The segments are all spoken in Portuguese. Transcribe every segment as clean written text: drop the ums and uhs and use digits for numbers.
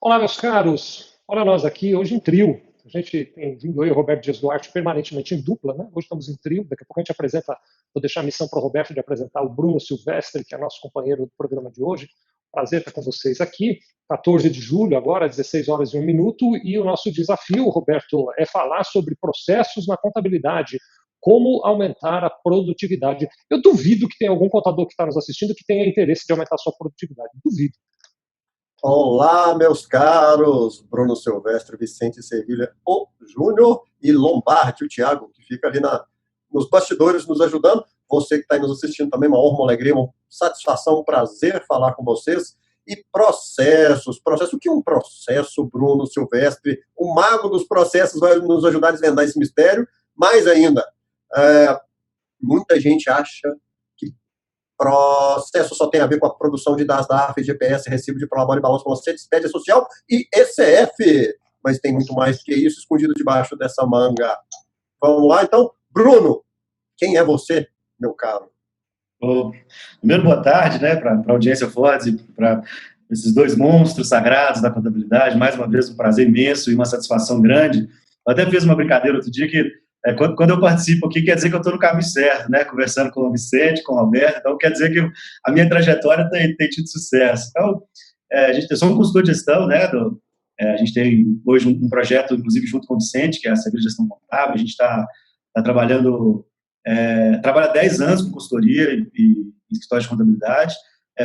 Olá, meus caros. Olha nós aqui, hoje em trio. A gente tem vindo eu e o Roberto Dias Duarte permanentemente em dupla, né? Hoje estamos em trio. Daqui a pouco a gente apresenta, vou deixar a missão para o Roberto de apresentar o Bruno Silvestre, que é nosso companheiro do programa de hoje. Prazer estar com vocês aqui. 14 de julho, agora, 16 horas e 1 minuto. E o nosso desafio, Roberto, é falar sobre processos na contabilidade. Como aumentar a produtividade. Eu duvido que tenha algum contador que está nos assistindo que tenha interesse de aumentar a sua produtividade. Duvido. Olá, meus caros, Bruno Silvestre, Vicente Sevilha, o Júnior e Lombardi, o Thiago, que fica ali nos bastidores nos ajudando. Você que está aí nos assistindo também, uma honra, uma alegria, uma satisfação, um prazer falar com vocês. E processos, o que é um processo, Bruno Silvestre? O mago dos processos vai nos ajudar a desvendar esse mistério. Mais ainda, muita gente acha que processo só tem a ver com a produção de dados da ARF, GPS, recibo de prolabore, balanço, balancete, expédia social e ECF. Mas tem muito mais que isso escondido debaixo dessa manga. Vamos lá, então. Bruno, quem é você, meu caro? Primeiro, boa tarde, né, para a audiência forte, para esses dois monstros sagrados da contabilidade. Mais uma vez, um prazer imenso e uma satisfação grande. Eu até fiz uma brincadeira outro dia que quando eu participo aqui, quer dizer que eu estou no caminho certo, né? Conversando com o Vicente, com o Alberto, então quer dizer que a minha trajetória tem tido sucesso. Então, eu sou um consultor de gestão, né? A gente tem hoje um projeto, inclusive, junto com o Vicente, que é a Sevilha Gestão Contábil. A gente está trabalhando, trabalha 10 anos com consultoria e escritório de contabilidade,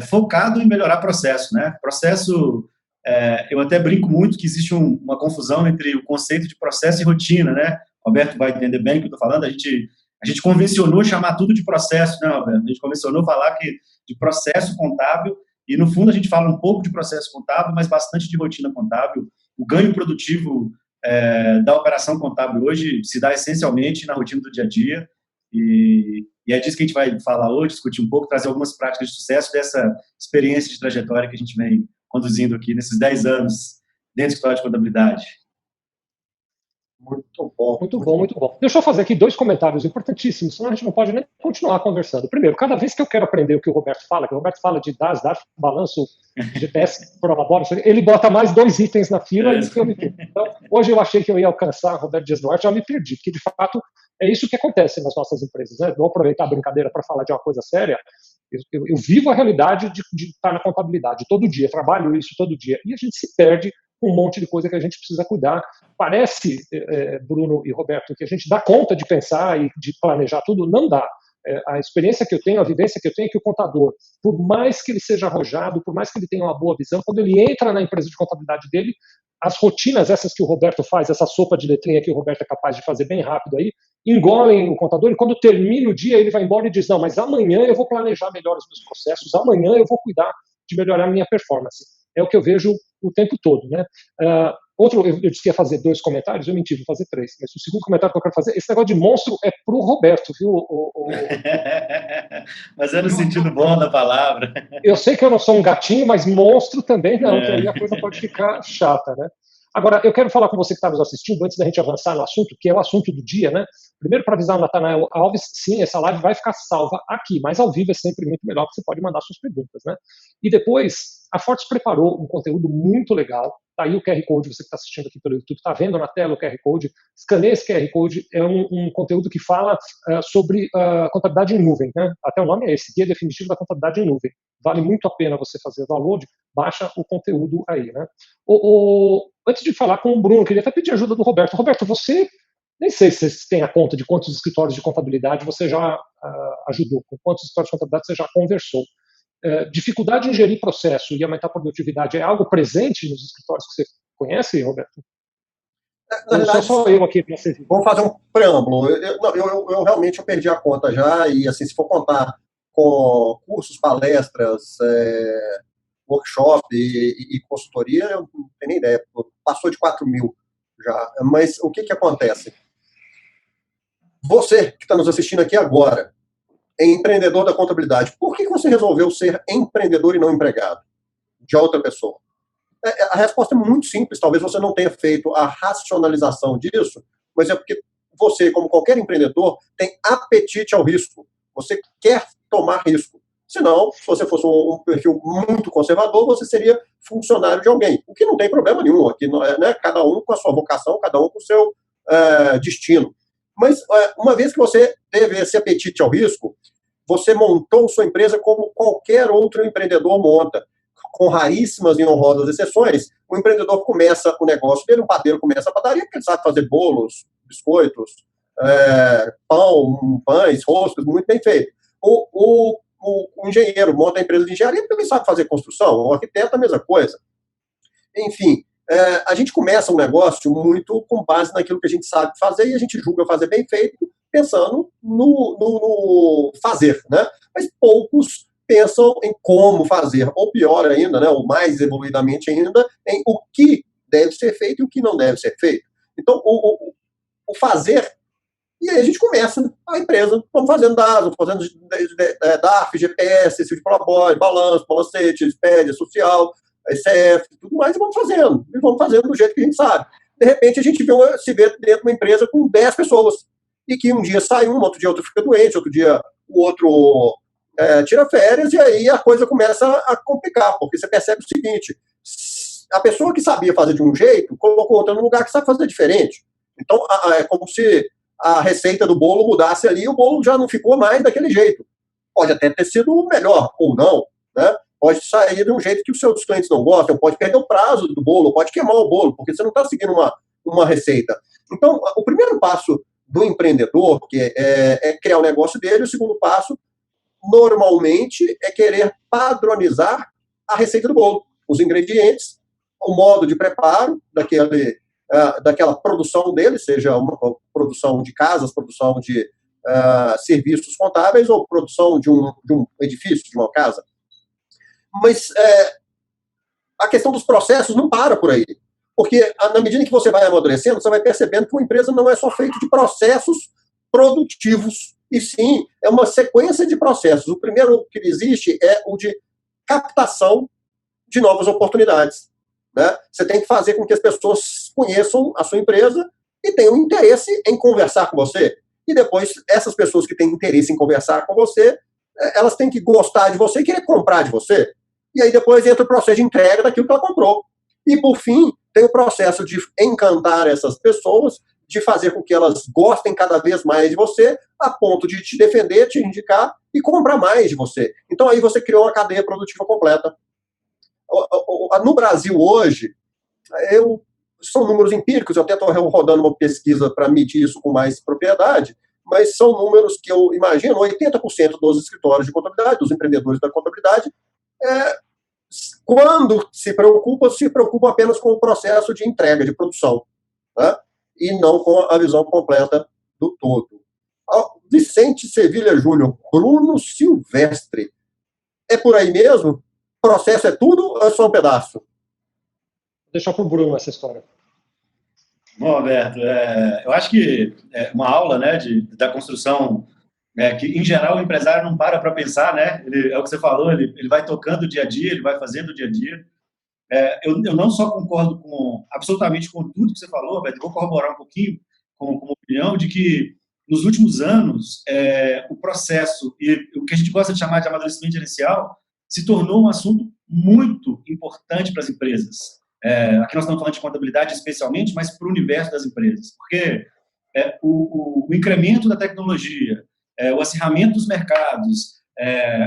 focado em melhorar processo, né? Processo, eu até brinco muito que existe uma confusão entre o conceito de processo e rotina, né? O Alberto vai entender bem o que eu estou falando. A gente convencionou chamar tudo de processo, né, Alberto? A gente convencionou falar de processo contábil, e no fundo a gente fala um pouco de processo contábil, mas bastante de rotina contábil. O ganho produtivo da operação contábil hoje se dá essencialmente na rotina do dia a dia, e é disso que a gente vai falar hoje, discutir um pouco, trazer algumas práticas de sucesso dessa experiência de trajetória que a gente vem conduzindo aqui nesses 10 anos dentro do escritório de contabilidade. Muito bom. Muito bom, muito bom. Deixa eu fazer aqui 2 comentários importantíssimos, senão a gente não pode nem continuar conversando. Primeiro, cada vez que eu quero aprender o que o Roberto fala de DAS, balanço, GPS, prolabore, ele bota mais 2 itens na fila e eu me perco. Então, hoje eu achei que eu ia alcançar Roberto Dias Duarte, já me perdi, porque de fato é isso que acontece nas nossas empresas, né? Vou aproveitar a brincadeira para falar de uma coisa séria. Eu vivo a realidade de estar na contabilidade todo dia, trabalho isso todo dia, e a gente se perde um monte de coisa que a gente precisa cuidar. Parece, Bruno e Roberto, que a gente dá conta de pensar e de planejar tudo, não dá. A experiência que eu tenho, a vivência que eu tenho é que o contador, por mais que ele seja arrojado, por mais que ele tenha uma boa visão, quando ele entra na empresa de contabilidade dele, as rotinas, essas que o Roberto faz, essa sopa de letrinha que o Roberto é capaz de fazer bem rápido aí, engolem o contador, e quando termina o dia, ele vai embora e diz, não, mas amanhã eu vou planejar melhor os meus processos, amanhã eu vou cuidar de melhorar a minha performance. É o que eu vejo o tempo todo, né? Eu disse que ia fazer 2 comentários, eu menti, vou fazer 3. Mas o segundo comentário que eu quero fazer, esse negócio de monstro é pro Roberto, viu? Mas é no sentido bom da palavra. Eu sei que eu não sou um gatinho, mas monstro também não, que aí a coisa pode ficar chata, né? Agora, eu quero falar com você que está nos assistindo, antes da gente avançar no assunto, que é o assunto do dia, né? Primeiro, para avisar o Natanael Alves, sim, essa live vai ficar salva aqui, mas ao vivo é sempre muito melhor, porque você pode mandar suas perguntas, né? E depois, a Fortes preparou um conteúdo muito legal. Tá aí o QR Code, você que está assistindo aqui pelo YouTube, está vendo na tela o QR Code. Escaneie esse QR Code, é um conteúdo que fala sobre contabilidade em nuvem, né? Até o nome é esse, Guia Definitivo da Contabilidade em Nuvem. Vale muito a pena você fazer o download, baixa o conteúdo aí, né? Antes de falar com o Bruno, queria até pedir ajuda do Roberto. Roberto, você, nem sei se você tem a conta de quantos escritórios de contabilidade você já ajudou, com quantos escritórios de contabilidade você já conversou. Dificuldade em gerir processo e aumentar a produtividade é algo presente nos escritórios que você conhece, Roberto? Na verdade, só eu aqui para você. Vamos fazer um preâmbulo. Eu realmente perdi a conta já, e assim, se for contar com cursos, palestras, workshop e consultoria, eu não tenho nem ideia. Passou de 4.000 já. Mas o que acontece? Você que está nos assistindo aqui agora, é empreendedor da contabilidade. Por que você resolveu ser empreendedor e não empregado de outra pessoa? A resposta é muito simples. Talvez você não tenha feito a racionalização disso, mas é porque você, como qualquer empreendedor, tem apetite ao risco. Você quer tomar risco. Senão, se você fosse um perfil muito conservador, você seria funcionário de alguém, o que não tem problema nenhum. Aqui, né, cada um com a sua vocação, cada um com o seu destino. Mas, uma vez que você teve esse apetite ao risco, você montou sua empresa como qualquer outro empreendedor monta. Com raríssimas e honrosas exceções, o empreendedor começa o negócio dele, um padeiro começa a padaria, porque ele sabe fazer bolos, biscoitos, pães, roscos, muito bem feito. O engenheiro monta a empresa de engenharia porque ele sabe fazer construção, o arquiteto a mesma coisa. Enfim, a gente começa um negócio muito com base naquilo que a gente sabe fazer e a gente julga fazer bem feito, pensando no fazer, né? Mas poucos pensam em como fazer, ou pior ainda, né, ou mais evoluidamente ainda, em o que deve ser feito e o que não deve ser feito. Então, o fazer, e aí a gente começa a empresa, vamos fazendo dados, vamos fazendo DARF, GPS, Cifra de Prolabore, balanço, balancete, expédia, social, ICF, tudo mais, e vamos fazendo do jeito que a gente sabe. De repente, a gente se vê dentro de uma empresa com 10 pessoas, e que um dia sai um, outro dia outro fica doente, outro dia o outro tira férias, e aí a coisa começa a complicar, porque você percebe o seguinte, a pessoa que sabia fazer de um jeito, colocou outra no lugar que sabe fazer diferente. Então, é como se a receita do bolo mudasse ali, e o bolo já não ficou mais daquele jeito. Pode até ter sido melhor, ou não, né? Pode sair de um jeito que os seus clientes não gostam, pode perder o prazo do bolo, pode queimar o bolo, porque você não está seguindo uma receita. Então, o primeiro passo do empreendedor, que é criar o negócio dele, o segundo passo, normalmente, é querer padronizar a receita do bolo, os ingredientes, o modo de preparo daquela produção dele, seja uma produção de casas, produção de serviços contábeis ou produção de um edifício, de uma casa. Mas a questão dos processos não para por aí. Porque, na medida que você vai amadurecendo, você vai percebendo que uma empresa não é só feita de processos produtivos, e sim, é uma sequência de processos. O primeiro que existe é o de captação de novas oportunidades. Né? Você tem que fazer com que as pessoas conheçam a sua empresa e tenham interesse em conversar com você. E depois, essas pessoas que têm interesse em conversar com você, elas têm que gostar de você e querer comprar de você. E aí depois entra o processo de entrega daquilo que ela comprou. E, por fim, tem o processo de encantar essas pessoas, de fazer com que elas gostem cada vez mais de você, a ponto de te defender, te indicar e comprar mais de você. Então, aí você criou uma cadeia produtiva completa. No Brasil, hoje, são números empíricos, eu até estou rodando uma pesquisa para medir isso com mais propriedade, mas são números que eu imagino, 80% dos escritórios de contabilidade, dos empreendedores da contabilidade, quando se preocupam apenas com o processo de entrega, de produção, né? E não com a visão completa do todo. Vicente Sevilha Júnior, Bruno Silvestre, é por aí mesmo? Processo é tudo ou é só um pedaço? Vou deixar para o Bruno essa história. Bom, Alberto, eu acho que é uma aula, né, da construção, que em geral o empresário não para pensar, né? É o que você falou, ele vai tocando o dia a dia, ele vai fazendo o dia a dia. Eu não só concordo absolutamente com tudo que você falou, Alberto, vou corroborar um pouquinho com uma opinião de que nos últimos anos o processo e o que a gente gosta de chamar de amadurecimento gerencial se tornou um assunto muito importante para as empresas. Aqui nós estamos falando de contabilidade especialmente, mas para o universo das empresas, porque o incremento da tecnologia, o acirramento dos mercados,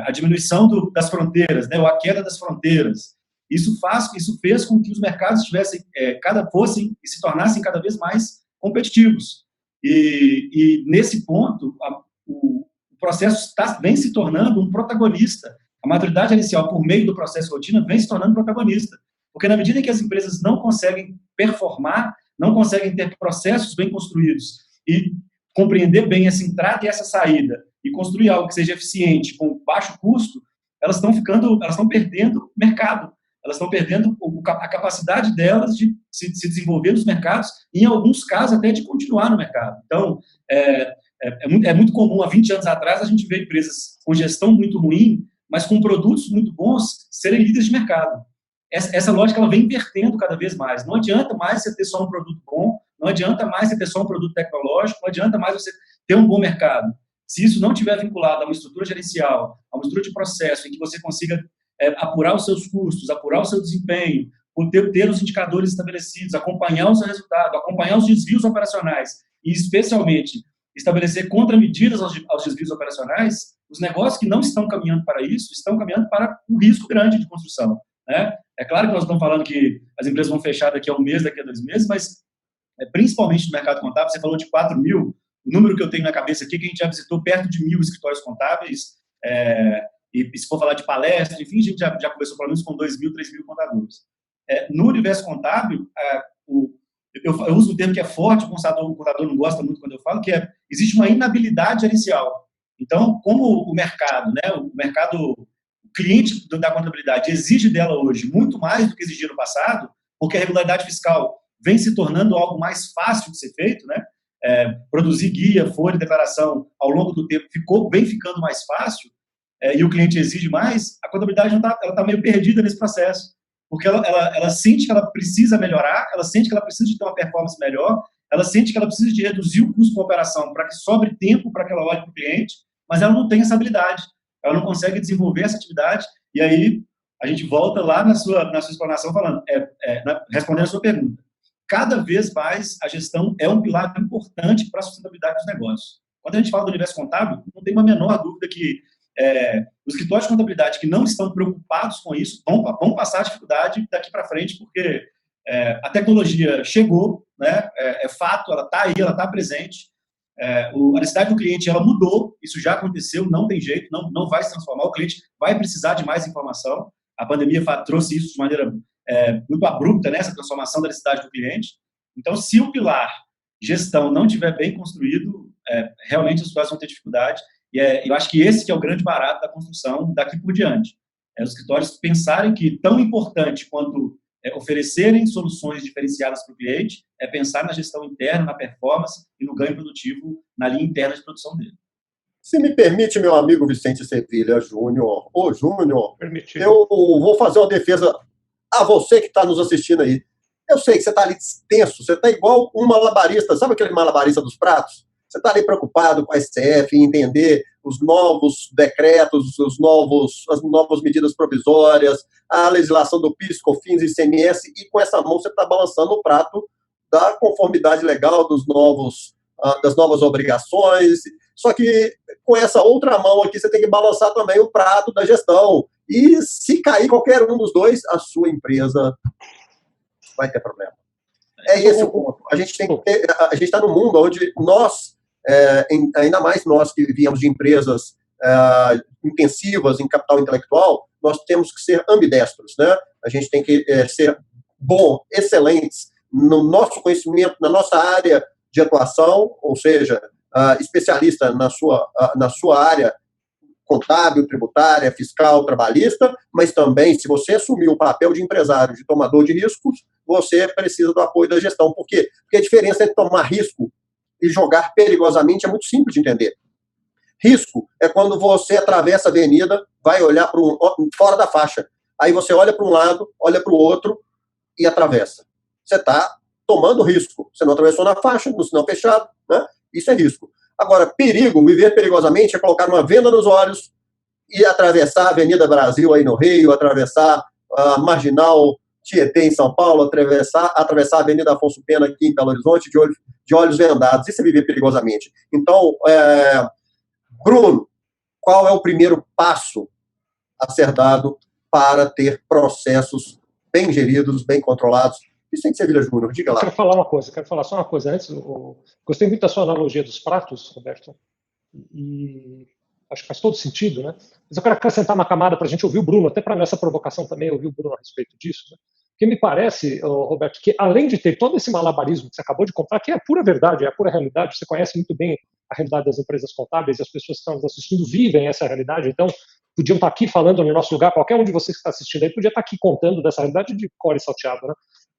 a diminuição das fronteiras, né, ou a queda das fronteiras, isso fez com que os mercados fossem e se tornassem cada vez mais competitivos. E nesse ponto, o processo vem se tornando um protagonista. A maturidade gerencial, por meio do processo rotina, vem se tornando protagonista. Porque na medida em que as empresas não conseguem performar, não conseguem ter processos bem construídos e compreender bem essa entrada e essa saída e construir algo que seja eficiente, com baixo custo, elas estão perdendo mercado. Elas estão perdendo a capacidade delas de se desenvolver nos mercados e, em alguns casos, até de continuar no mercado. Então, é muito comum, há 20 anos atrás, a gente ver empresas com gestão muito ruim, mas com produtos muito bons, serem líderes de mercado. Essa lógica ela vem invertendo cada vez mais. Não adianta mais você ter só um produto bom, não adianta mais você ter só um produto tecnológico, não adianta mais você ter um bom mercado. Se isso não estiver vinculado a uma estrutura gerencial, a uma estrutura de processo em que você consiga apurar os seus custos, apurar o seu desempenho, ter os indicadores estabelecidos, acompanhar o seu resultado, acompanhar os desvios operacionais e, especialmente, estabelecer contramedidas aos desvios operacionais, os negócios que não estão caminhando para isso estão caminhando para um risco grande de construção, né? É claro que nós estamos falando que as empresas vão fechar daqui a um mês, daqui a 2 meses, mas principalmente no mercado contábil, você falou de 4 mil, o número que eu tenho na cabeça aqui é que a gente já visitou perto de 1.000 escritórios contábeis, e se for falar de palestra, enfim, a gente já conversou pelo menos com 2.000, 3.000 contadores. No universo contábil, eu uso um termo que é forte, o contador não gosta muito quando eu falo, que existe uma inabilidade gerencial. Então, como o mercado, né, o cliente da contabilidade exige dela hoje muito mais do que exigia no passado, porque a regularidade fiscal vem se tornando algo mais fácil de ser feito, né? Produzir guia, folha, declaração ao longo do tempo vem ficando mais fácil, e o cliente exige mais, a contabilidade está meio perdida nesse processo, porque ela sente que ela precisa melhorar, ela sente que ela precisa de ter uma performance melhor, ela sente que ela precisa de reduzir o custo com a operação para que sobre tempo para que ela olhe para o cliente, mas ela não tem essa habilidade, ela não consegue desenvolver essa atividade, e aí a gente volta lá na sua explanação falando, respondendo a sua pergunta. Cada vez mais a gestão é um pilar importante para a sustentabilidade dos negócios. Quando a gente fala do universo contábil, não tem uma menor dúvida que os escritórios de contabilidade que não estão preocupados com isso vão passar dificuldade daqui para frente, porque a tecnologia chegou, né, é fato, ela está aí, ela está presente, a necessidade do cliente ela mudou, isso já aconteceu, não tem jeito, não vai se transformar, o cliente vai precisar de mais informação, a pandemia trouxe isso de maneira muito abrupta, né, essa transformação da necessidade do cliente. Então, se o pilar gestão não estiver bem construído, realmente as pessoas vão ter dificuldade, e eu acho que esse que é o grande barato da construção daqui por diante. Os escritórios pensarem que tão importante quanto oferecerem soluções diferenciadas para o cliente é pensar na gestão interna, na performance e no ganho produtivo na linha interna de produção dele. Se me permite, meu amigo Vicente Sevilha Júnior, Júnior, Permitido. eu vou fazer uma defesa a você que está nos assistindo aí. Eu sei que você está ali tenso, você está igual um malabarista, sabe aquele malabarista dos pratos? Você está ali preocupado com a STF, em entender os novos decretos, as novas medidas provisórias, a legislação do PIS, COFINS e ICMS, e com essa mão você está balançando o prato da conformidade legal das novas obrigações. Só que com essa outra mão aqui você tem que balançar também o prato da gestão. E se cair qualquer um dos dois, a sua empresa vai ter problema. É esse o ponto. A gente está num mundo onde nós, ainda mais nós que viemos de empresas intensivas em capital intelectual, nós temos que ser ambidestros, né? A gente tem que ser excelentes no nosso conhecimento, na nossa área de atuação, ou seja, especialista na sua área contábil, tributária, fiscal, trabalhista, mas também, se você assumir o papel de empresário, de tomador de riscos, você precisa do apoio da gestão. Por quê? Porque a diferença entre tomar risco e jogar perigosamente é muito simples de entender. Risco é quando você atravessa a avenida, vai olhar fora da faixa. Aí você olha para um lado, olha para o outro e atravessa. Você está tomando risco. Você não atravessou na faixa, no sinal fechado, né? Isso é risco. Agora, perigo, viver perigosamente, é colocar uma venda nos olhos e atravessar a Avenida Brasil aí no Rio, atravessar a Marginal Tietê em São Paulo, atravessar a Avenida Afonso Pena aqui em Belo Horizonte de olhos vendados. Isso é viver perigosamente. Então, Bruno, qual é o primeiro passo a ser dado para ter processos bem geridos, bem controlados? Vicente Sevilha Júnior, diga lá. Quero falar só uma coisa antes. Gostei muito da sua analogia dos pratos, Roberto, e acho que faz todo sentido, né? Mas eu quero acrescentar uma camada para a gente ouvir o Bruno, até para nessa provocação também ouvir o Bruno a respeito disso, né? Porque me parece, Roberto, que além de ter todo esse malabarismo que você acabou de contar, que é a pura verdade, é a pura realidade, você conhece muito bem a realidade das empresas contábeis, e as pessoas que estão nos assistindo vivem essa realidade, então podiam estar aqui falando no nosso lugar, qualquer um de vocês que está assistindo aí podia estar aqui contando dessa realidade de cor e salteado, né?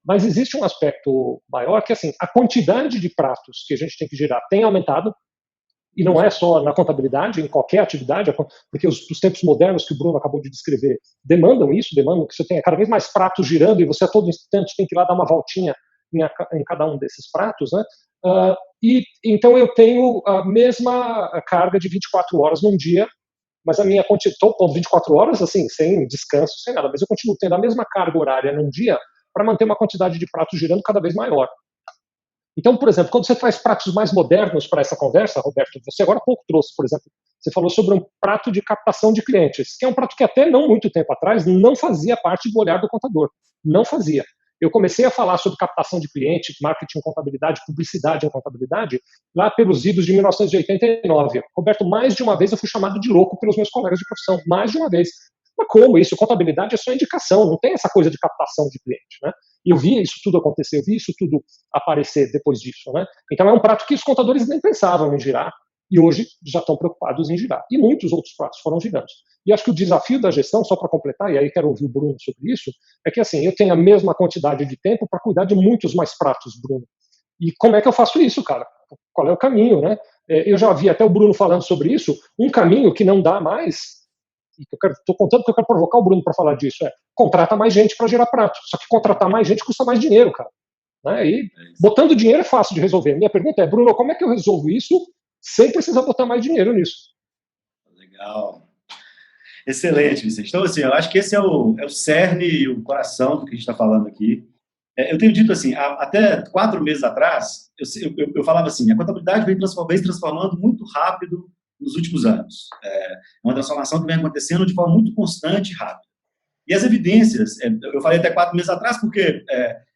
Mas existe um aspecto maior que, assim, a quantidade de pratos que a gente tem que girar tem aumentado, e não é só na contabilidade, em qualquer atividade, porque os tempos modernos que o Bruno acabou de descrever demandam que você tenha cada vez mais pratos girando e você a todo instante tem que ir lá dar uma voltinha em cada um desses pratos, né? E então eu tenho a mesma carga de 24 horas num dia, mas a minha estou 24 horas, assim, sem descanso, sem nada, mas eu continuo tendo a mesma carga horária num dia para manter uma quantidade de pratos girando cada vez maior. Então, por exemplo, quando você traz pratos mais modernos para essa conversa, Roberto, você agora há pouco trouxe, por exemplo, você falou sobre um prato de captação de clientes, que é um prato que até não muito tempo atrás não fazia parte do olhar do contador. Não fazia. Eu comecei a falar sobre captação de cliente, marketing em contabilidade, publicidade em contabilidade, lá pelos idos de 1989. Roberto, mais de uma vez eu fui chamado de louco pelos meus colegas de profissão, mais de uma vez. Mas como isso? Contabilidade é só indicação, não tem essa coisa de captação de cliente, né? E eu vi isso tudo acontecer, eu vi isso tudo aparecer depois disso, né? Então é um prato que os contadores nem pensavam em girar, e hoje já estão preocupados em girar. E muitos outros pratos foram girando. E acho que o desafio da gestão, só para completar, e aí quero ouvir o Bruno sobre isso, é que assim, eu tenho a mesma quantidade de tempo para cuidar de muitos mais pratos, Bruno. E como é que eu faço isso, cara? Qual é o caminho, né? Eu já vi até o Bruno falando sobre isso, um caminho que não dá mais, e estou contando que eu quero provocar o Bruno para falar disso, contrata mais gente para gerar prato. Só que contratar mais gente custa mais dinheiro, cara. Né? E botando dinheiro é fácil de resolver. Minha pergunta é, Bruno, como é que eu resolvo isso sem precisar botar mais dinheiro nisso? Legal. Excelente, Vicente. Então, assim, eu acho que esse é o cerne e o coração do que a gente está falando aqui. Eu tenho dito assim, até 4 meses atrás, eu falava assim, a contabilidade vem transformando muito rápido nos últimos anos. É uma transformação que vem acontecendo de forma muito constante e rápida. E as evidências, eu falei até 4 meses atrás porque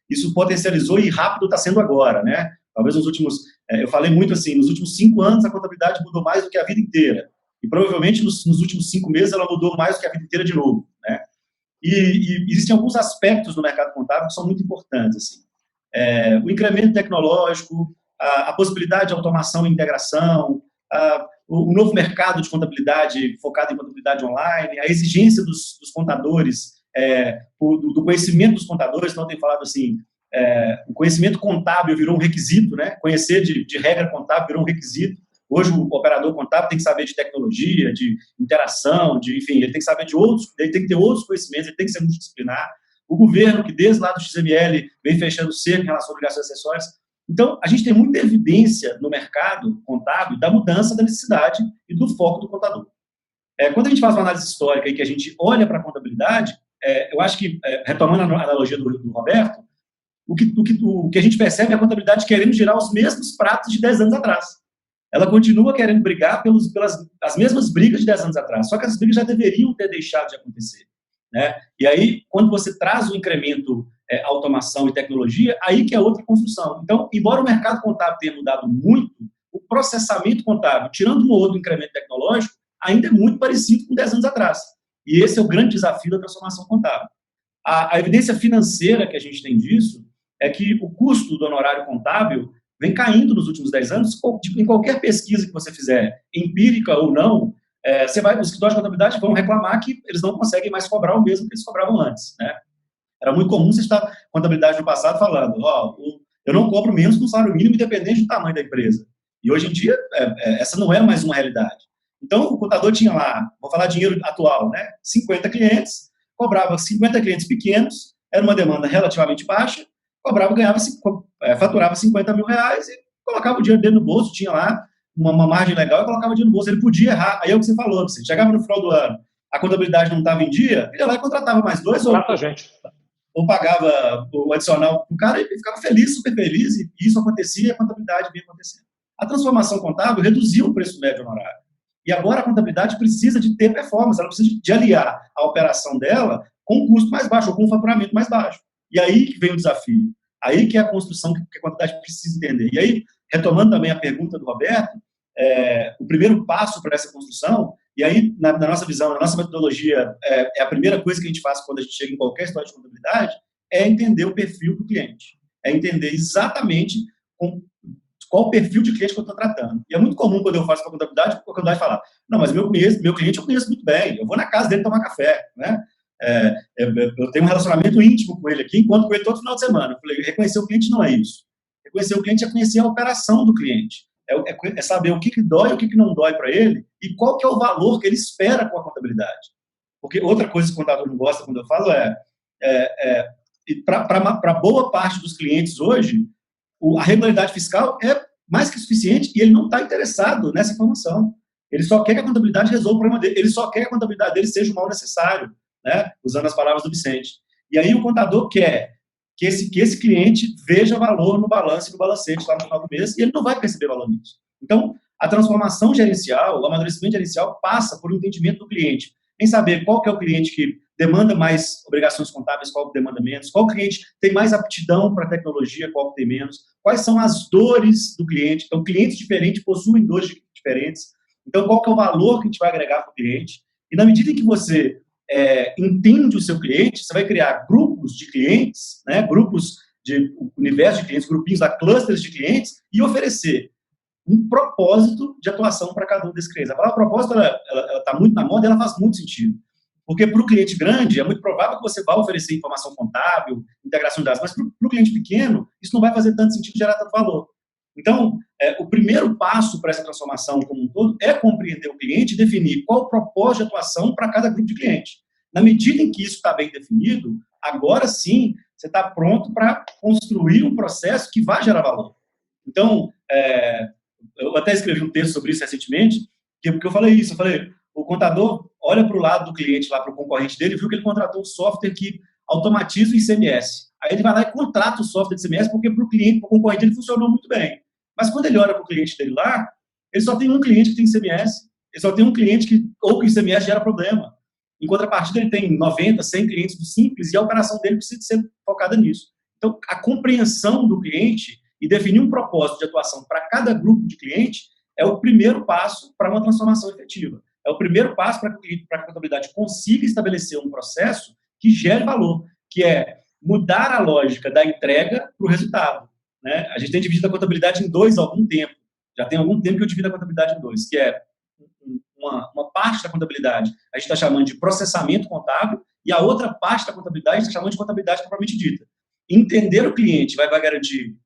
isso potencializou e rápido está sendo agora, né? Talvez nos últimos, eu falei muito assim, nos últimos 5 anos a contabilidade mudou mais do que a vida inteira. E provavelmente nos últimos 5 meses ela mudou mais do que a vida inteira de novo, né? E existem alguns aspectos no mercado contábil que são muito importantes, assim. O incremento tecnológico, a possibilidade de automação e integração, o novo mercado de contabilidade focado em contabilidade online, a exigência dos contadores, do conhecimento dos contadores. Então, eu tenho falado assim, o conhecimento contábil virou um requisito, né? Conhecer de regra contábil virou um requisito. Hoje, o operador contábil tem que saber de tecnologia, de interação, enfim, ele tem que saber de outros, ele tem que ter outros conhecimentos, ele tem que ser multidisciplinar. O governo, que desde lá do XML vem fechando o cerco em relação a obrigações acessórias. Então, a gente tem muita evidência no mercado contábil da mudança da necessidade e do foco do contador. Quando a gente faz uma análise histórica e que a gente olha para a contabilidade, eu acho que, retomando a analogia do Roberto, o que a gente percebe é a contabilidade querendo girar os mesmos pratos de 10 anos atrás. Ela continua querendo brigar pelas as mesmas brigas de 10 anos atrás, só que as brigas já deveriam ter deixado de acontecer, né? E aí, quando você traz o incremento, automação e tecnologia, aí que é outra construção. Então, embora o mercado contábil tenha mudado muito, o processamento contábil, tirando um ou outro incremento tecnológico, ainda é muito parecido com 10 anos atrás. E esse é o grande desafio da transformação contábil. A evidência financeira que a gente tem disso é que o custo do honorário contábil vem caindo nos últimos 10 anos. Em qualquer pesquisa que você fizer, empírica ou não, os escritórios de contabilidade vão reclamar que eles não conseguem mais cobrar o mesmo que eles cobravam antes, né? Era muito comum você estar contabilidade no passado falando, eu não cobro menos que um salário mínimo independente do tamanho da empresa. E hoje em dia, essa não é mais uma realidade. Então, o contador tinha lá, vou falar dinheiro atual, né? 50 clientes, cobrava 50 clientes pequenos, era uma demanda relativamente baixa, faturava 50 mil reais e colocava o dinheiro dentro do bolso, tinha lá uma margem legal e colocava o dinheiro no bolso. Ele podia errar, aí é o que você falou, você chegava no final do ano, a contabilidade não estava em dia, ele ia lá e contratava mais 2 ou pagava o adicional para o cara e ele ficava feliz, super feliz, e isso acontecia e a contabilidade vinha acontecendo. A transformação contábil reduziu o preço médio honorário. E agora a contabilidade precisa de ter performance, ela precisa de aliar a operação dela com um custo mais baixo, ou com um faturamento mais baixo. E aí que vem o desafio. Aí que é a construção que a contabilidade precisa entender. E aí, retomando também a pergunta do Roberto, o primeiro passo para essa construção, e aí, na nossa visão, na nossa metodologia, a primeira coisa que a gente faz quando a gente chega em qualquer história de contabilidade, é entender o perfil do cliente. É entender exatamente qual o perfil de cliente que eu estou tratando. E é muito comum, quando eu faço para a contabilidade falar, não, mas meu cliente eu conheço muito bem, eu vou na casa dele tomar café, né? Eu tenho um relacionamento íntimo com ele aqui, enquanto com ele todo final de semana. Eu falei, reconhecer o cliente não é isso. Reconhecer o cliente é conhecer a operação do cliente. É saber o que dói e o que não dói para ele e qual que é o valor que ele espera com a contabilidade. Porque outra coisa que o contador não gosta quando eu falo para boa parte dos clientes hoje, a regularidade fiscal é mais que suficiente e ele não está interessado nessa informação. Ele só quer que a contabilidade resolva o problema dele. Ele só quer que a contabilidade dele seja o mal necessário, né? Usando as palavras do Vicente. E aí o contador quer que esse cliente veja valor no balanço e no balancete lá no final do mês e ele não vai perceber valor nisso. Então, a transformação gerencial, o amadurecimento gerencial passa por um entendimento do cliente, em saber qual que é o cliente que demanda mais obrigações contábeis, qual que demanda menos, qual cliente tem mais aptidão para a tecnologia, qual que tem menos, quais são as dores do cliente. Então, clientes diferentes possuem dores diferentes. Então, qual que é o valor que a gente vai agregar para o cliente? E na medida em que você entende o seu cliente, você vai criar grupos de clientes, né, grupos de universo de clientes, grupinhos, clusters de clientes, e oferecer um propósito de atuação para cada um desses clientes. A palavra propósito, ela está muito na moda e ela faz muito sentido. Porque para o cliente grande, é muito provável que você vá oferecer informação contábil, integração de dados, mas para o cliente pequeno, isso não vai fazer tanto sentido, gerar tanto valor. Então, o primeiro passo para essa transformação como um todo é compreender o cliente e definir qual o propósito de atuação para cada grupo de cliente. Na medida em que isso está bem definido, agora sim, você está pronto para construir um processo que vai gerar valor. Então, eu até escrevi um texto sobre isso recentemente, porque eu falei isso, o contador olha para o lado do cliente, lá para o concorrente dele, viu que ele contratou um software que automatiza o ICMS. Aí ele vai lá e contrata o software de ICMS, porque para o cliente, para o concorrente, ele funcionou muito bem. Mas quando ele olha para o cliente dele lá, ele só tem um cliente que tem ICMS, ele só tem um cliente que o ICMS gera problema. Em contrapartida, ele tem 90, 100 clientes do Simples e a operação dele precisa ser focada nisso. Então, a compreensão do cliente e definir um propósito de atuação para cada grupo de cliente é o primeiro passo para uma transformação efetiva. É o primeiro passo para que a contabilidade consiga estabelecer um processo que gere valor, que é mudar a lógica da entrega para o resultado. Né? A gente tem dividido a contabilidade em dois há algum tempo. Já tem algum tempo que eu divido a contabilidade em dois, que é uma parte da contabilidade a gente está chamando de processamento contábil e a outra parte da contabilidade a gente está chamando de contabilidade propriamente dita. Entender o cliente vai garantir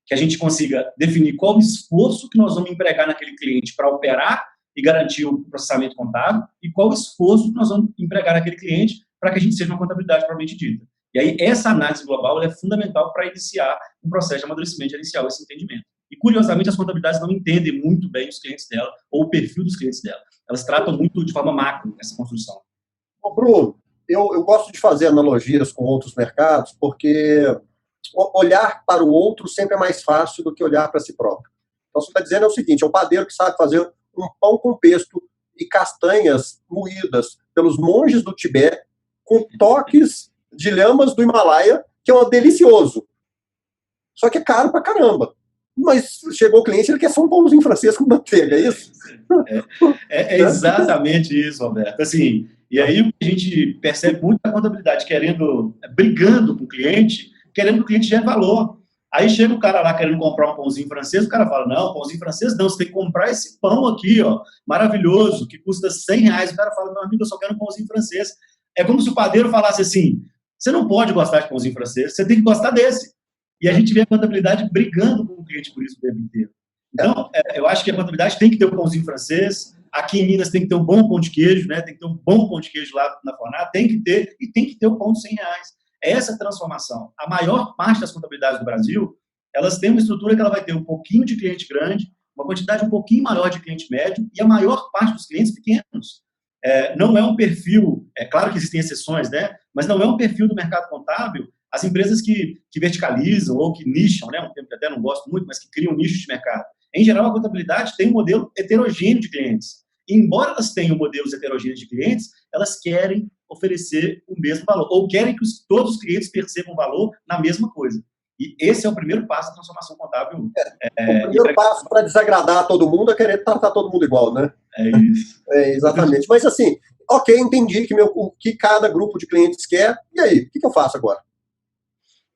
que a gente consiga definir qual o esforço que nós vamos empregar naquele cliente para operar e garantir o processamento contábil e qual o esforço que nós vamos empregar naquele cliente para que a gente seja uma contabilidade propriamente dita. E aí, essa análise global é fundamental para iniciar um processo de amadurecimento gerencial, esse entendimento. E, curiosamente, as contabilidades não entendem muito bem os clientes dela ou o perfil dos clientes dela. Elas tratam muito de forma macro essa construção. Ô, Bruno, eu gosto de fazer analogias com outros mercados, porque olhar para o outro sempre é mais fácil do que olhar para si próprio. Então, você está dizendo o seguinte, é o padeiro que sabe fazer um pão com pesto e castanhas moídas pelos monges do Tibete, com toques de lhamas do Himalaia, que é delicioso. Só que é caro pra caramba. Mas chegou o cliente, ele quer só um pãozinho francês com manteiga, é isso? É exatamente isso, Roberto. Assim, e aí a gente percebe muito a contabilidade brigando com o cliente, querendo que o cliente gere valor. Aí chega o cara lá querendo comprar um pãozinho francês, o cara fala, não, pãozinho francês não, você tem que comprar esse pão aqui, ó, maravilhoso, que custa R$100. O cara fala, meu amigo, eu só quero um pãozinho francês. É como se o padeiro falasse assim, você não pode gostar de pãozinho francês, você tem que gostar desse. E a gente vê a contabilidade brigando com o cliente por isso o tempo inteiro. Então, eu acho que a contabilidade tem que ter um pãozinho francês, aqui em Minas tem que ter um bom pão de queijo, né? Tem que ter um bom pão de queijo lá na Fornada, tem que ter, e tem que ter o pão de R$100. É essa transformação. A maior parte das contabilidades do Brasil, elas têm uma estrutura que ela vai ter um pouquinho de cliente grande, uma quantidade um pouquinho maior de cliente médio, e a maior parte dos clientes pequenos. Não é um perfil, claro que existem exceções, né? Mas não é um perfil do mercado contábil. As empresas que verticalizam ou que nicham, né? Um termo que até não gosto muito, mas que criam nichos de mercado. Em geral, a contabilidade tem um modelo heterogêneo de clientes. E, embora elas tenham modelos heterogêneos de clientes, elas querem oferecer o mesmo valor, ou querem que todos os clientes percebam valor na mesma coisa. E esse é o primeiro passo da transformação contábil. O primeiro passo para desagradar todo mundo é querer tratar todo mundo igual, né? É isso. Exatamente. Mas assim, ok, entendi o que cada grupo de clientes quer. E aí, o que eu faço agora?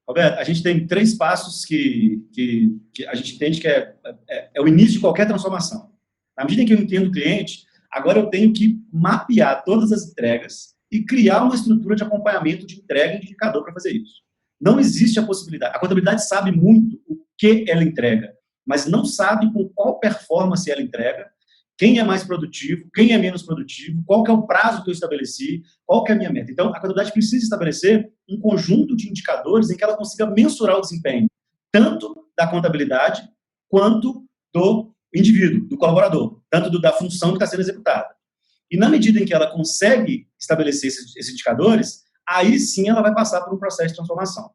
Roberto, a gente tem 3 passos que a gente entende que é o início de qualquer transformação. Na medida em que eu entendo o cliente, agora eu tenho que mapear todas as entregas e criar uma estrutura de acompanhamento de entrega e de indicador para fazer isso. Não existe a possibilidade. A contabilidade sabe muito o que ela entrega, mas não sabe com qual performance ela entrega, quem é mais produtivo, quem é menos produtivo, qual que é o prazo que eu estabeleci, qual que é a minha meta. Então, a contabilidade precisa estabelecer um conjunto de indicadores em que ela consiga mensurar o desempenho, tanto da contabilidade quanto do indivíduo, do colaborador, tanto da função que está sendo executada. E na medida em que ela consegue estabelecer esses indicadores, aí sim ela vai passar por um processo de transformação.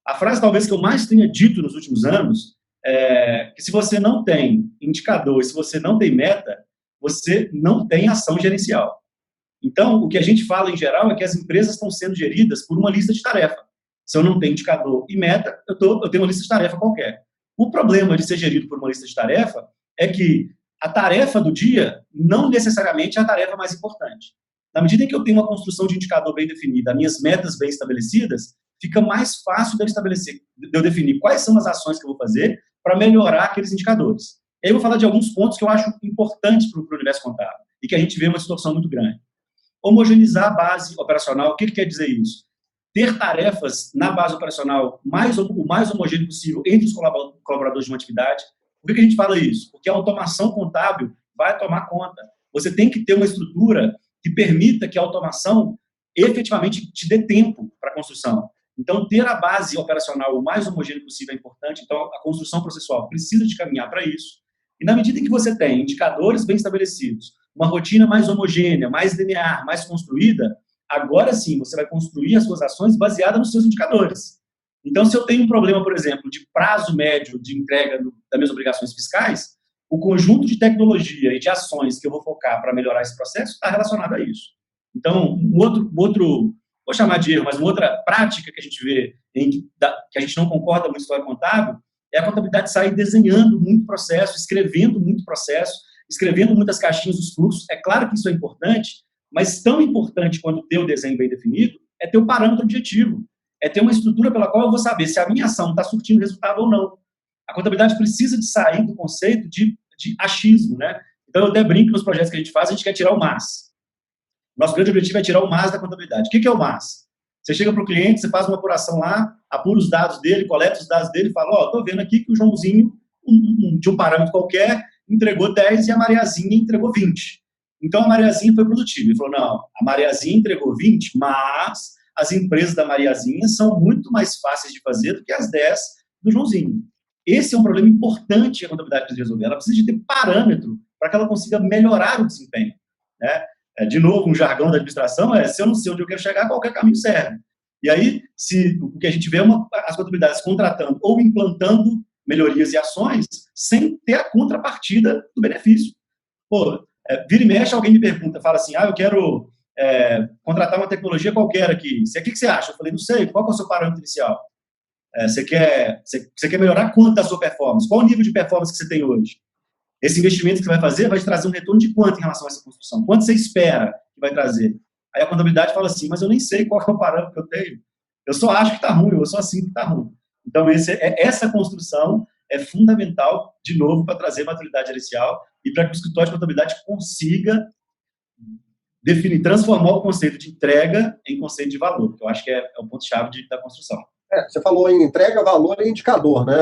A frase talvez que eu mais tenha dito nos últimos anos é que se você não tem indicador, se você não tem meta, você não tem ação gerencial. Então, o que a gente fala em geral é que as empresas estão sendo geridas por uma lista de tarefa. Se eu não tenho indicador e meta, eu tenho uma lista de tarefa qualquer. O problema de ser gerido por uma lista de tarefa é que a tarefa do dia não necessariamente é a tarefa mais importante. Na medida em que eu tenho uma construção de indicador bem definida, minhas metas bem estabelecidas, fica mais fácil de eu definir quais são as ações que eu vou fazer para melhorar aqueles indicadores. E aí eu vou falar de alguns pontos que eu acho importantes para o universo contábil e que a gente vê uma distorção muito grande. Homogeneizar a base operacional, o que quer dizer isso? Ter tarefas na base operacional o mais homogêneo possível entre os colaboradores de uma atividade. Por que a gente fala isso? Porque a automação contábil vai tomar conta. Você tem que ter uma estrutura que permita que a automação efetivamente te dê tempo para a construção. Então, ter a base operacional o mais homogêneo possível é importante. Então, a construção processual precisa de caminhar para isso. E na medida em que você tem indicadores bem estabelecidos, uma rotina mais homogênea, mais linear, mais construída, agora sim você vai construir as suas ações baseadas nos seus indicadores. Então, se eu tenho um problema, por exemplo, de prazo médio de entrega das minhas obrigações fiscais, o conjunto de tecnologia e de ações que eu vou focar para melhorar esse processo está relacionado a isso. Então, um outro vou chamar de erro, mas uma outra prática que a gente vê, que a gente não concorda muito com a história contábil, é a contabilidade sair desenhando muito processo, escrevendo muito processo, escrevendo muitas caixinhas dos fluxos. É claro que isso é importante, mas tão importante quanto ter o desenho bem definido é ter o parâmetro objetivo, é ter uma estrutura pela qual eu vou saber se a minha ação está surtindo resultado ou não. A contabilidade precisa de sair do conceito de achismo, né? Então, eu até brinco nos projetos que a gente faz, a gente quer tirar o MAS. Nosso grande objetivo é tirar o MAS da contabilidade. O que é o MAS? Você chega para o cliente, você faz uma apuração lá, apura os dados dele, coleta os dados dele e fala, estou vendo aqui que o Joãozinho, de um parâmetro qualquer, entregou 10 e a Mariazinha entregou 20. Então, a Mariazinha foi produtiva. Ele falou, não, a Mariazinha entregou 20, mas as empresas da Mariazinha são muito mais fáceis de fazer do que as 10 do Joãozinho. Esse é um problema importante que a contabilidade precisa resolver. Ela precisa de ter parâmetro para que ela consiga melhorar o desempenho, né? De novo, um jargão da administração se eu não sei onde eu quero chegar, qualquer caminho serve. E aí, o que a gente vê é as contabilidades contratando ou implantando melhorias e ações sem ter a contrapartida do benefício. Vira e mexe, alguém me pergunta, fala assim, eu quero contratar uma tecnologia qualquer aqui. O que você acha? Eu falei, não sei, qual é o seu parâmetro inicial? Você quer melhorar quanto da sua performance? Qual o nível de performance que você tem hoje? Esse investimento que você vai fazer vai te trazer um retorno de quanto em relação a essa construção? Quanto você espera que vai trazer? Aí a contabilidade fala assim, mas eu nem sei qual é o parâmetro que eu tenho. Eu só acho que está ruim, eu só sinto que está ruim. Então, essa construção é fundamental, de novo, para trazer maturidade gerencial e para que o escritório de contabilidade consiga transformar o conceito de entrega em conceito de valor, que eu acho que é o ponto-chave da construção. Você falou em entrega, valor e indicador, né?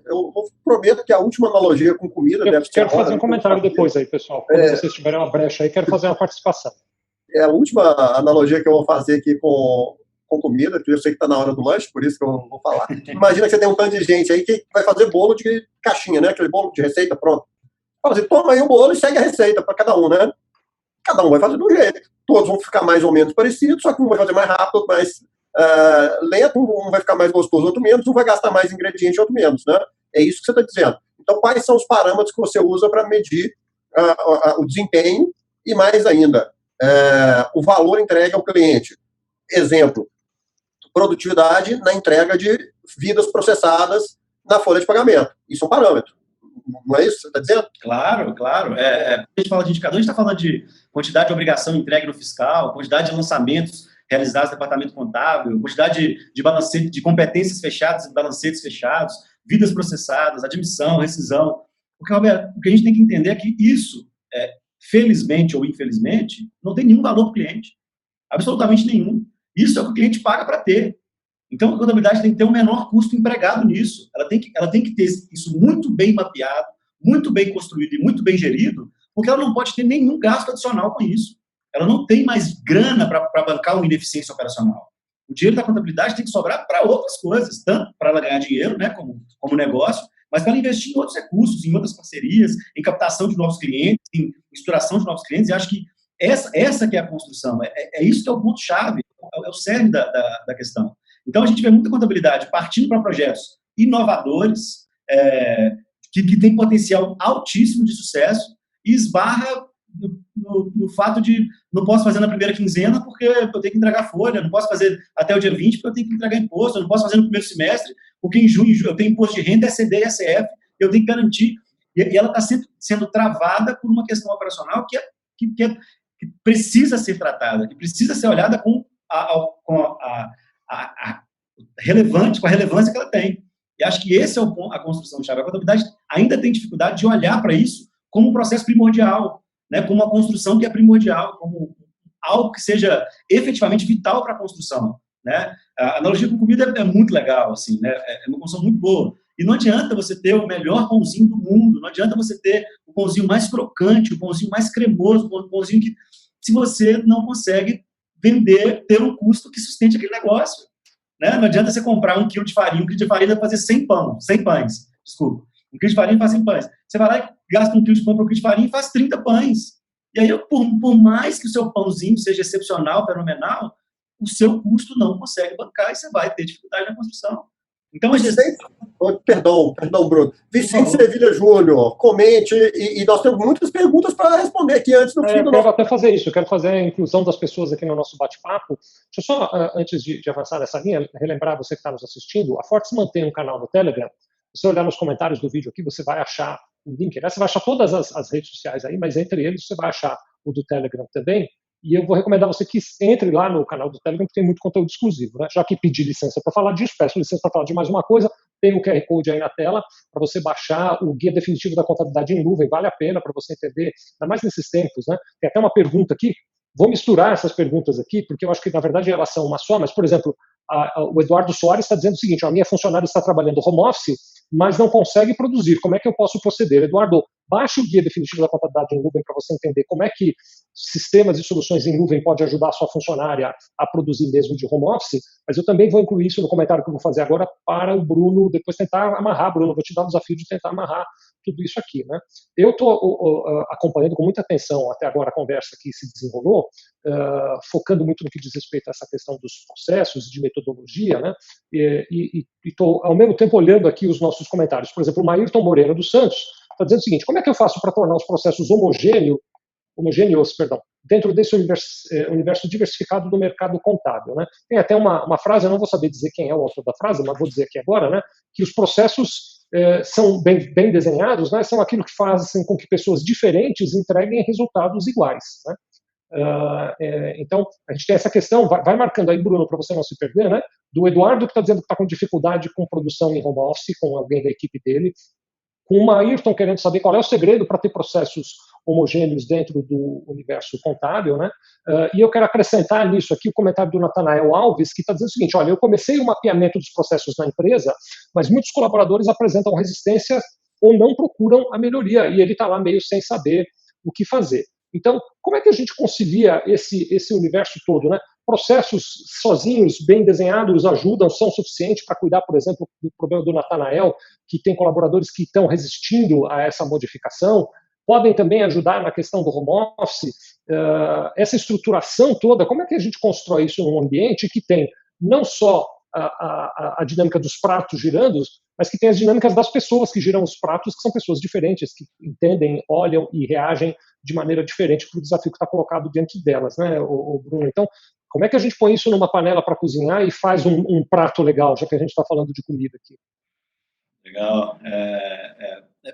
Eu prometo que a última analogia com comida deve ser... Quero fazer um comentário depois aí, pessoal. Quando vocês tiverem uma brecha aí, quero fazer uma participação. A última analogia que eu vou fazer aqui com comida, que eu sei que está na hora do lanche, por isso que eu não vou falar. Imagina que você tem um tanto de gente aí que vai fazer bolo de caixinha, né? Aquele bolo de receita pronto. Fala assim, toma aí o bolo e segue a receita para cada um, né? Cada um vai fazer de um jeito. Todos vão ficar mais ou menos parecidos, só que um vai fazer mais rápido, outro mais lento, um vai ficar mais gostoso, outro menos, um vai gastar mais ingrediente, outro menos, né? É isso que você está dizendo. Então, quais são os parâmetros que você usa para medir o desempenho e, mais ainda, o valor entregue ao cliente? Exemplo, produtividade na entrega de vidas processadas na folha de pagamento. Isso é um parâmetro. Não é isso que você está dizendo? Claro. Quando a gente fala de indicador, a gente está falando de quantidade de obrigação entregue no fiscal, quantidade de lançamentos realizados no departamento contábil, quantidade de competências fechadas e balancetes fechados, vidas processadas, admissão, rescisão. Porque, Roberto, o que a gente tem que entender é que isso, felizmente ou infelizmente, não tem nenhum valor para o cliente. Absolutamente nenhum. Isso é o que o cliente paga para ter. Então, a contabilidade tem que ter um menor custo empregado nisso. Ela tem que ter isso muito bem mapeado, muito bem construído e muito bem gerido, porque ela não pode ter nenhum gasto adicional com isso. Ela não tem mais grana para bancar uma ineficiência operacional. O dinheiro da contabilidade tem que sobrar para outras coisas, tanto para ela ganhar dinheiro, né, como negócio, mas para ela investir em outros recursos, em outras parcerias, em captação de novos clientes, em estruturação de novos clientes, e acho que essa que é a construção, isso que é o ponto-chave, é o cerne da questão. Então, a gente vê muita contabilidade partindo para projetos inovadores, que tem potencial altíssimo de sucesso, e esbarra no fato de não posso fazer na primeira quinzena porque eu tenho que entregar folha, não posso fazer até o dia 20 porque eu tenho que entregar imposto, eu não posso fazer no primeiro semestre porque em junho eu tenho imposto de renda, ECD e ECF, eu tenho que garantir. E ela está sempre sendo travada por uma questão operacional que precisa ser tratada, que precisa ser olhada com a relevância que ela tem. E acho que esse é a construção de chave. A contabilidade ainda tem dificuldade de olhar para isso como um processo primordial, né, como uma construção que é primordial, como algo que seja efetivamente vital para a construção. Né? A analogia com comida é muito legal, assim, né? É uma construção muito boa. E não adianta você ter o melhor pãozinho do mundo, não adianta você ter o pãozinho mais crocante, o pãozinho mais cremoso, o pãozinho que, se você não consegue vender, ter um custo que sustente aquele negócio. Né? Não adianta você comprar 1 quilo de farinha, 1 quilo de farinha vai fazer 100 pães, desculpa. 1 quilo de farinha faz 100 pães. Você vai lá e gasta 1 quilo de pão para 1 quilo de farinha e faz 30 pães. E aí, por mais que o seu pãozinho seja excepcional, fenomenal, o seu custo não consegue bancar e você vai ter dificuldade na construção. Então, Perdão, Bruno. Vicente Sevilha Júnior, comente, e nós temos muitas perguntas para responder aqui antes do fim do nosso... Eu quero até fazer isso, eu quero fazer a inclusão das pessoas aqui no nosso bate-papo. Deixa eu só, antes de avançar nessa linha, relembrar você que está nos assistindo, a Fortes mantém um canal no Telegram. Se você olhar nos comentários do vídeo aqui, você vai achar o link. Você vai achar todas as redes sociais aí, mas entre eles você vai achar o do Telegram também. E eu vou recomendar você que entre lá no canal do Telegram, porque tem muito conteúdo exclusivo. Né? Já que pedi licença para falar disso, peço licença para falar de mais uma coisa. Tem o QR Code aí na tela para você baixar o Guia Definitivo da Contabilidade em Nuvem. Vale a pena para você entender, ainda mais nesses tempos. Né? Tem até uma pergunta aqui. Vou misturar essas perguntas aqui, porque eu acho que, na verdade, elas são uma só. Mas, por exemplo, o Eduardo Soares está dizendo o seguinte: a minha funcionária está trabalhando home office, mas não consegue produzir. Como é que eu posso proceder? Eduardo, baixe o Guia Definitivo da Contabilidade em Nuvem para você entender como é que sistemas e soluções em nuvem podem ajudar a sua funcionária a produzir mesmo de home office, mas eu também vou incluir isso no comentário que eu vou fazer agora para o Bruno depois tentar amarrar. Bruno, vou te dar o desafio de tentar amarrar tudo isso aqui. Né? Eu estou acompanhando com muita atenção até agora a conversa que se desenrolou, focando muito no que diz respeito a essa questão dos processos, de metodologia, né? E estou, ao mesmo tempo, olhando aqui os nossos comentários. Por exemplo, o Maírton Moreira dos Santos está dizendo o seguinte: como é que eu faço para tornar os processos homogêneos dentro desse universo diversificado do mercado contábil? Né? Tem até uma frase, eu não vou saber dizer quem é o autor da frase, mas vou dizer aqui agora, né, que os processos são bem desenhados, né, são aquilo que fazem com que pessoas diferentes entreguem resultados iguais. Né? Então, a gente tem essa questão, vai marcando aí, Bruno, para você não se perder, né, do Eduardo, que está dizendo que está com dificuldade com produção em home office, com alguém da equipe dele, com o Maírton querendo saber qual é o segredo para ter processos homogêneos dentro do universo contábil, né? E eu quero acrescentar nisso aqui o comentário do Natanael Alves, que está dizendo o seguinte: olha, eu comecei o mapeamento dos processos na empresa, mas muitos colaboradores apresentam resistência ou não procuram a melhoria, e ele está lá meio sem saber o que fazer. Então, como é que a gente concilia esse universo todo, né? Processos sozinhos, bem desenhados, ajudam, são suficientes para cuidar, por exemplo, do problema do Natanael, que tem colaboradores que estão resistindo a essa modificação, podem também ajudar na questão do home office. Essa estruturação toda, como é que a gente constrói isso num ambiente que tem não só a dinâmica dos pratos girando, mas que tem as dinâmicas das pessoas que giram os pratos, que são pessoas diferentes, que entendem, olham e reagem de maneira diferente para o desafio que está colocado diante delas, né, o Bruno? Então, como é que a gente põe isso numa panela para cozinhar e faz um prato legal, já que a gente está falando de comida aqui? Legal.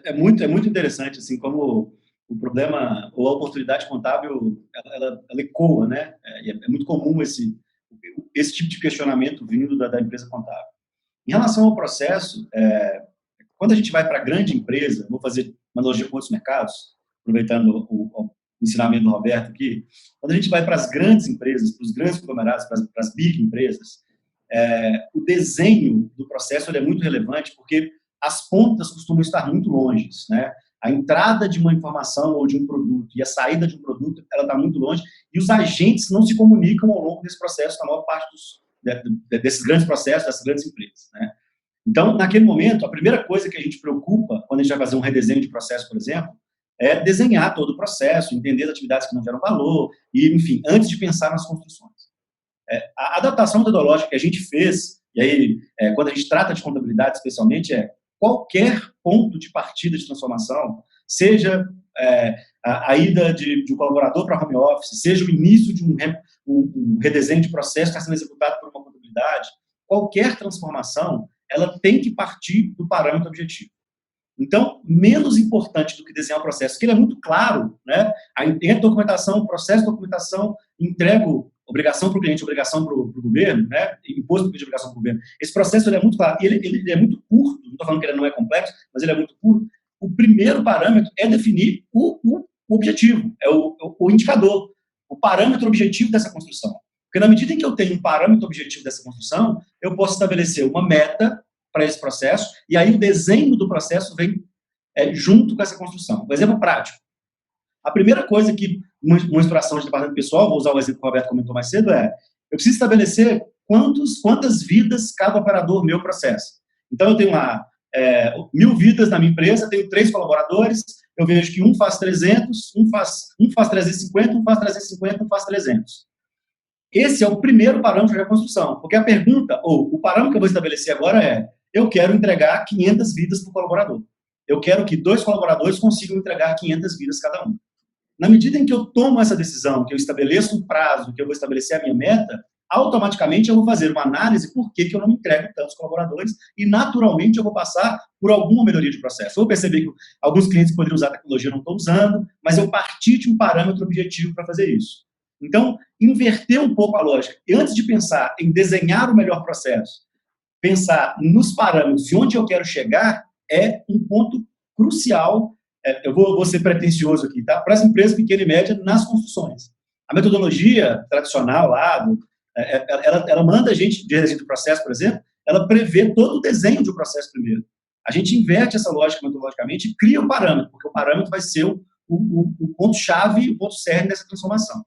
É muito interessante, assim, como o problema ou a oportunidade contábil, ela ecoa, né? É muito comum esse tipo de questionamento vindo da empresa contábil. Em relação ao processo, quando a gente vai para a grande empresa, vou fazer uma analogia com outros mercados, aproveitando o ensinamento do Roberto aqui, quando a gente vai para as grandes empresas, para os grandes conglomerados, para as big empresas, o desenho do processo é muito relevante, porque as pontas costumam estar muito longe, né? A entrada de uma informação ou de um produto e a saída de um produto, ela está muito longe, e os agentes não se comunicam ao longo desse processo, na maior parte desses grandes processos, dessas grandes empresas, né? Então, naquele momento, a primeira coisa que a gente preocupa quando a gente vai fazer um redesenho de processo, por exemplo, é desenhar todo o processo, entender as atividades que não geram valor, e, enfim, antes de pensar nas construções. A adaptação metodológica que a gente fez, e aí, quando a gente trata de contabilidade especialmente, qualquer ponto de partida de transformação, seja a ida de um colaborador para home office, seja o início de um redesenho de processo que está sendo executado por uma contabilidade, qualquer transformação, ela tem que partir do parâmetro objetivo. Então, menos importante do que desenhar o processo, que ele é muito claro, né? Entra documentação, processo de documentação, entrego obrigação para o cliente, obrigação para o governo, né? Imposto de obrigação para o governo. Esse processo ele é muito claro, ele é muito curto, não estou falando que ele não é complexo, mas ele é muito curto. O primeiro parâmetro é definir o objetivo, é o indicador, o parâmetro objetivo dessa construção. Porque na medida em que eu tenho um parâmetro objetivo dessa construção, eu posso estabelecer uma meta para esse processo, e aí o desenho do processo vem junto com essa construção. Um exemplo prático. A primeira coisa que uma inspiração de departamento pessoal, vou usar o exemplo que o Roberto comentou mais cedo, eu preciso estabelecer quantas vidas cada operador meu processa. Então, eu tenho lá 1.000 vidas na minha empresa, tenho 3 colaboradores, eu vejo que um faz 300, um faz 350, um faz 350, um faz 300. Esse é o primeiro parâmetro da construção, porque a pergunta, ou o parâmetro que eu vou estabelecer agora eu quero entregar 500 vidas para o colaborador. Eu quero que 2 colaboradores consigam entregar 500 vidas cada um. Na medida em que eu tomo essa decisão, que eu estabeleço um prazo, que eu vou estabelecer a minha meta, automaticamente eu vou fazer uma análise por que eu não entrego tantos colaboradores e, naturalmente, eu vou passar por alguma melhoria de processo. Eu vou perceber que alguns clientes poderiam usar a tecnologia, não estão usando, mas eu parti de um parâmetro objetivo para fazer isso. Então, inverter um pouco a lógica. E antes de pensar em desenhar o melhor processo, pensar nos parâmetros e onde eu quero chegar é um ponto crucial. Eu vou ser pretencioso aqui, tá? Para as empresas pequenas e médias nas construções. A metodologia tradicional lá, ela manda a gente, de desenho do processo, por exemplo, ela prevê todo o desenho de um processo primeiro. A gente inverte essa lógica metodologicamente e cria um parâmetro, porque o parâmetro vai ser o ponto-chave, o ponto-cerne dessa transformação.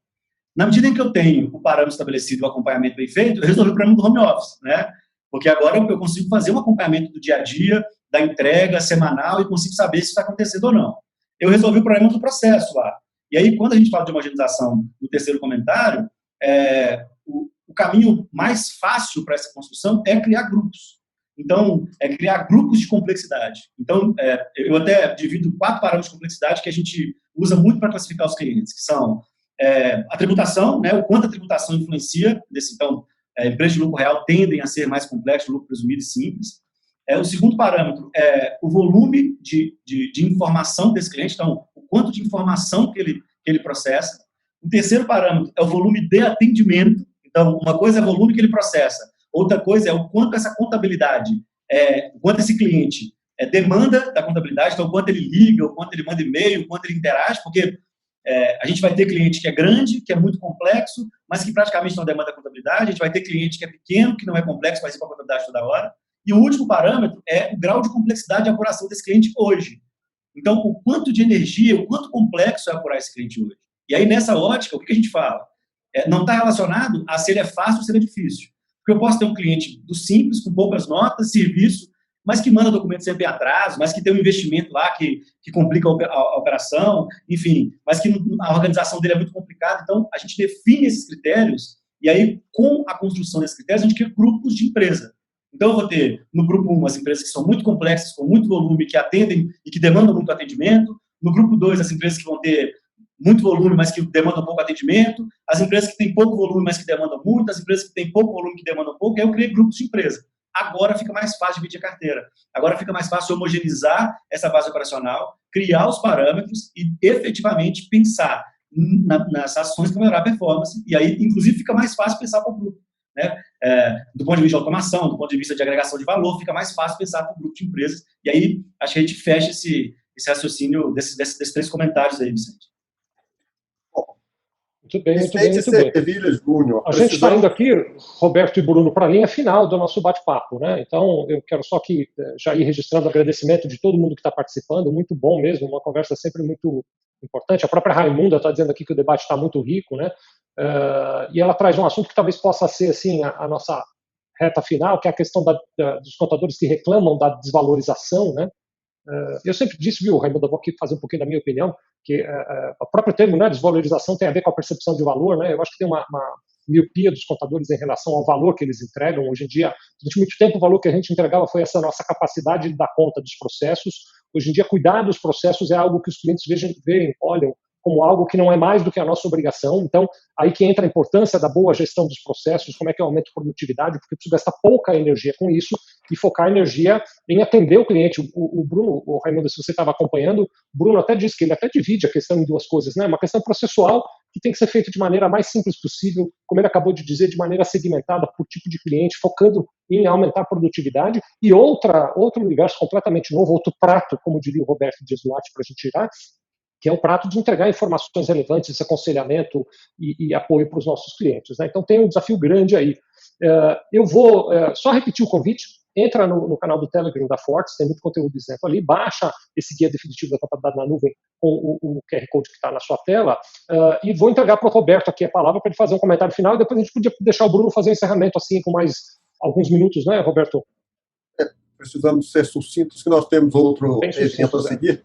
Na medida em que eu tenho o parâmetro estabelecido e o acompanhamento bem feito, eu resolvi o problema do home office, né? Porque agora eu consigo fazer um acompanhamento do dia a dia, da entrega semanal e consigo saber se está acontecendo ou não. Eu resolvi o problema do processo lá. E aí, quando a gente fala de homogeneização no terceiro comentário, o caminho mais fácil para essa construção é criar grupos. Então, criar grupos de complexidade. Então, eu até divido 4 parâmetros de complexidade que a gente usa muito para classificar os clientes, que são a tributação, né, o quanto a tributação influencia nesse. Então, empresas de lucro real tendem a ser mais complexas, lucro presumido e simples. O segundo parâmetro é o volume de informação desse cliente, então, o quanto de informação que ele processa. O terceiro parâmetro é o volume de atendimento. Então, uma coisa é o volume que ele processa, outra coisa é o quanto essa contabilidade, o quanto esse cliente demanda da contabilidade, então, o quanto ele liga, o quanto ele manda e-mail, o quanto ele interage, porque a gente vai ter cliente que é grande, que é muito complexo, mas que praticamente não demanda contabilidade. A gente vai ter cliente que é pequeno, que não é complexo, mas ir para a contabilidade toda hora. E o último parâmetro é o grau de complexidade de apuração desse cliente hoje. Então, o quanto de energia, o quanto complexo é apurar esse cliente hoje. E aí, nessa ótica, o que a gente fala? Não está relacionado a se ele é fácil ou se ele é difícil. Porque eu posso ter um cliente do simples, com poucas notas, serviço, mas que manda documento sempre em atraso, mas que tem um investimento lá que complica a operação, enfim, mas que a organização dele é muito complicada. Então, a gente define esses critérios e aí, com a construção desses critérios, a gente cria grupos de empresa. Então, eu vou ter, no grupo 1, as empresas que são muito complexas, com muito volume, que atendem e que demandam muito atendimento. No grupo 2, as empresas que vão ter muito volume, mas que demandam pouco atendimento. As empresas que têm pouco volume, mas que demandam muito. As empresas que têm pouco volume, que demandam pouco. E aí eu criei grupos de empresa. Agora fica mais fácil dividir a carteira. Agora fica mais fácil homogeneizar essa base operacional, criar os parâmetros e efetivamente pensar nas ações que vão melhorar a performance. E aí, inclusive, fica mais fácil pensar para o grupo. Né? Do ponto de vista de automação, do ponto de vista de agregação de valor, fica mais fácil pensar para o grupo de empresas. E aí, acho que a gente fecha esse raciocínio desses 3 comentários aí, Vicente. Muito bem, muito bem, muito bem. A gente está indo aqui, Roberto e Bruno, para a linha final do nosso bate-papo, né? Então, eu quero só que já ir registrando o agradecimento de todo mundo que está participando, muito bom mesmo, uma conversa sempre muito importante. A própria Raimunda está dizendo aqui que o debate está muito rico, né? E ela traz um assunto que talvez possa ser assim a nossa reta final, que é a questão dos contadores que reclamam da desvalorização, né? Eu sempre disse, viu, Raimundo, eu vou aqui fazer um pouquinho da minha opinião, que o próprio termo, né, desvalorização tem a ver com a percepção de valor, né? Eu acho que tem uma miopia dos contadores em relação ao valor que eles entregam. Hoje em dia, durante muito tempo, o valor que a gente entregava foi essa nossa capacidade de dar conta dos processos. Hoje em dia, cuidar dos processos é algo que os clientes veem, olham como algo que não é mais do que a nossa obrigação. Então, aí que entra a importância da boa gestão dos processos, como é que eu aumento a produtividade, porque eu preciso gastar pouca energia com isso e focar a energia em atender o cliente. O Bruno, o Raimundo, se você estava acompanhando, o Bruno até disse que ele até divide a questão em duas coisas, né? Uma questão processual, que tem que ser feita de maneira mais simples possível, como ele acabou de dizer, de maneira segmentada por tipo de cliente, focando em aumentar a produtividade, e outro universo completamente novo, outro prato, como diria o Roberto Dias Duarte, para a gente tirar, que é o prato de entregar informações relevantes, esse aconselhamento e apoio para os nossos clientes, né? Então tem um desafio grande aí. Eu vou só repetir o convite, entra no canal do Telegram da Fortes, tem muito conteúdo isento ali, baixa esse guia definitivo da contabilidade na nuvem com o QR Code que está na sua tela, e vou entregar para o Roberto aqui a palavra para ele fazer um comentário final, e depois a gente podia deixar o Bruno fazer o encerramento assim, com mais alguns minutos, né, Roberto? Precisamos ser sucintos, que nós temos outro evento a seguir.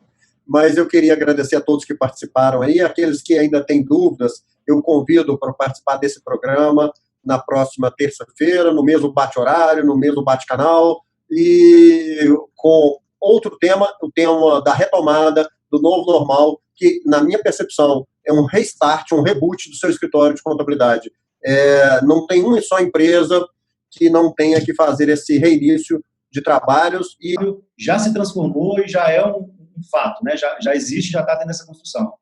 Mas eu queria agradecer a todos que participaram aí, aqueles que ainda têm dúvidas, eu convido para participar desse programa na próxima terça-feira, no mesmo bate-horário, no mesmo bate-canal, e com outro tema, o tema da retomada do novo normal, que, na minha percepção, é um restart, um reboot do seu escritório de contabilidade. Não tem uma só empresa que não tenha que fazer esse reinício de trabalhos. E já se transformou e já é um fato, né? Já existe, já está dentro dessa construção.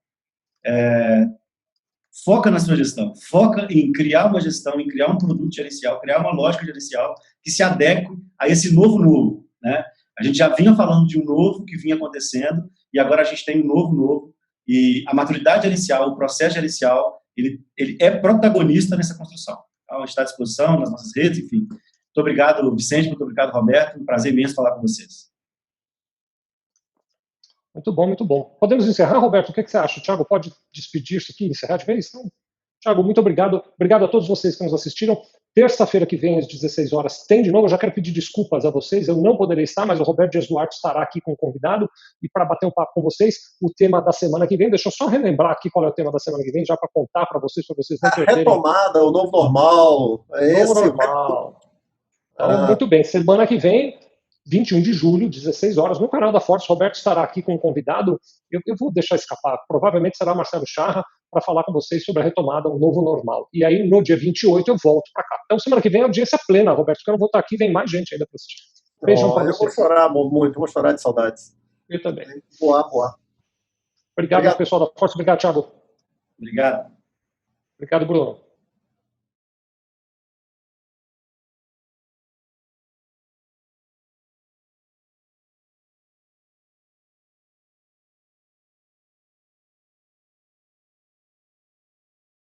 Foca na sua gestão, foca em criar uma gestão, em criar um produto gerencial, criar uma lógica gerencial que se adeque a esse novo, né? A gente já vinha falando de um novo que vinha acontecendo e agora a gente tem um novo, e a maturidade gerencial, o processo gerencial, ele é protagonista nessa construção. Então, a gente está à disposição nas nossas redes, enfim. Muito obrigado, Vicente, muito obrigado, Roberto, um prazer imenso falar com vocês. Muito bom, muito bom. Podemos encerrar, Roberto? O que você acha? O Thiago pode despedir-se aqui, encerrar de vez? Então, Thiago, muito obrigado. Obrigado a todos vocês que nos assistiram. Terça-feira que vem, às 16 horas, tem de novo. Eu já quero pedir desculpas a vocês. Eu não poderei estar, mas o Roberto Dias Duarte estará aqui com o convidado. E para bater um papo com vocês, o tema da semana que vem. Deixa eu só relembrar aqui qual é o tema da semana que vem, já para contar para vocês não perderem. A retomada, o novo normal. Novo normal. Então, muito bem. Semana que vem, 21 de julho, 16 horas, no canal da Fortes, Roberto estará aqui com um convidado. Eu vou deixar escapar. Provavelmente será Marcelo Charra para falar com vocês sobre a retomada, o novo normal. E aí, no dia 28, eu volto para cá. Então, semana que vem é audiência plena, Roberto, porque eu não vou estar aqui, vem mais gente ainda para assistir. Beijão para vocês. Eu vou chorar muito, vou chorar de saudades. Eu também. Boa. Obrigado, pessoal da Fortes. Obrigado, Thiago. Obrigado. Obrigado, Bruno.